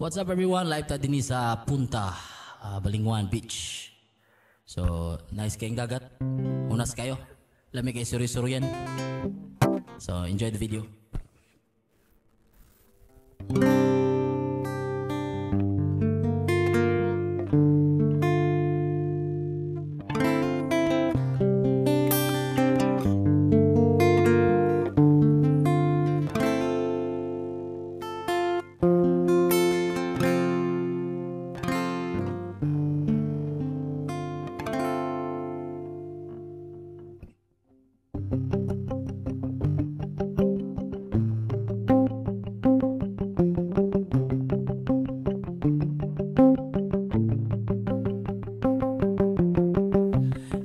What's up everyone? Live ta din sa Punta, Balingwan Beach. So, nice kayong dagat. Unas kayo. Lamig kayo suri-suri yan. So, enjoy the video.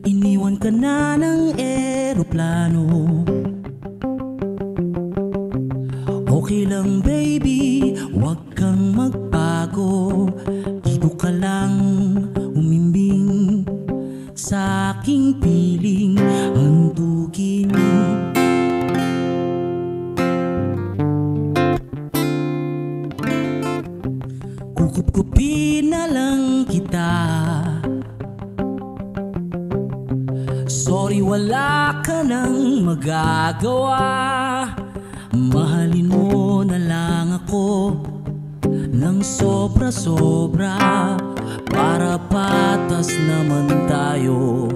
Iniwan ka na ng eroplano. Okay lang baby, wag kang magbago. Dito ka lang umimbing sa aking piling handugin. Kukup-kupin na lang kita. Sorry, wala ka nang magagawa. Mahalin mo na lang ako ng sobra-sobra, para patas naman tayo,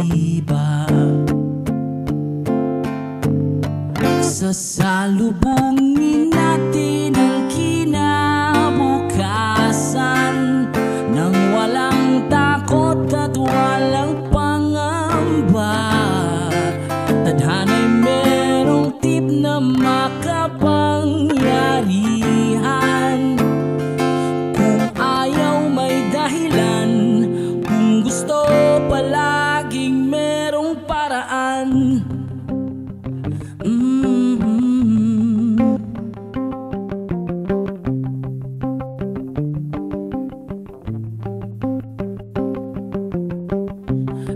diba? Sasalubungin natin ang kinabukasan nang walang takot at walang tadhana'y merong tip na makapangyarihan. Kung ayaw may dahilan, kung gusto palaging merong paraan.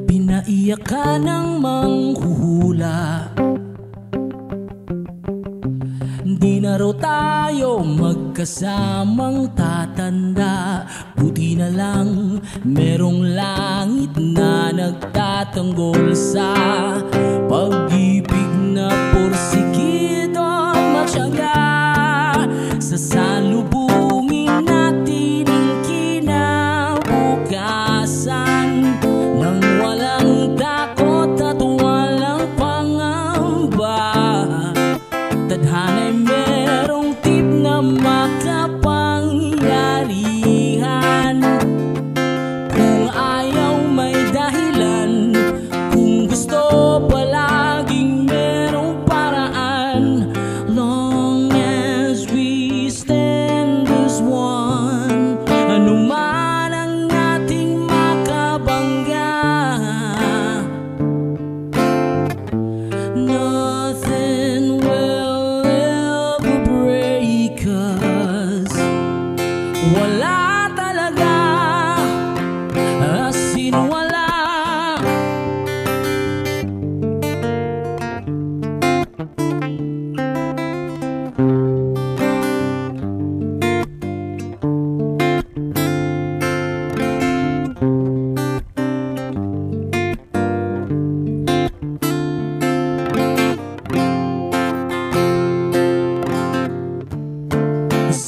Pinaiyak ka ng manghuhula. Di na raw tayo magkasamang tatanda. Buti na lang merong langit na nagtatanggol sa pag-ibig na porsigido matyaga. Sasalubungin natin ang kinabukasan nang walang takot at walang pangamba. Tadhana'y merong tip na makapangyarihan. Kung ayaw may dahilan, kung gusto palaging merong paraan. Long as we stand as one, anuman ang ating makabangga, nothing will ever break us. Wala talaga, as in wala.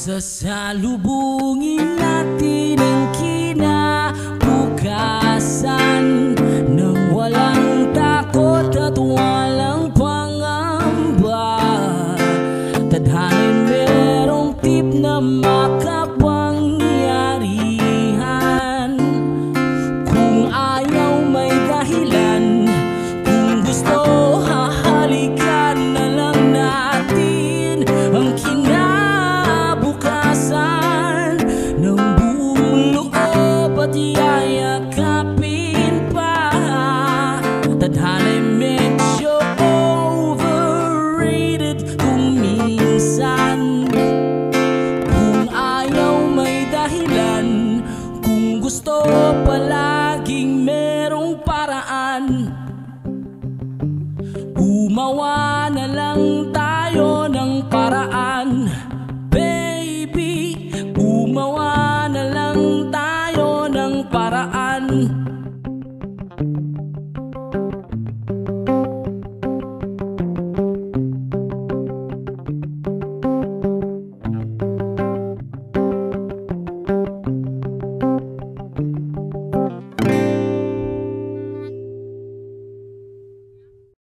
Sasalubungin natin ang kinabukasan nang walang takot at walang pangamba. Tadhana'y merong tip na makapangyarihan. Kung ayaw may dahilan, kung gusto hahalikan na lang natin ang kinabukasan ng buong loob at yayakapin pa. Tadhana'y medyo overrated kung minsan. Kung ayaw may dahilan, kung gusto palaging merong paraan. Gumawa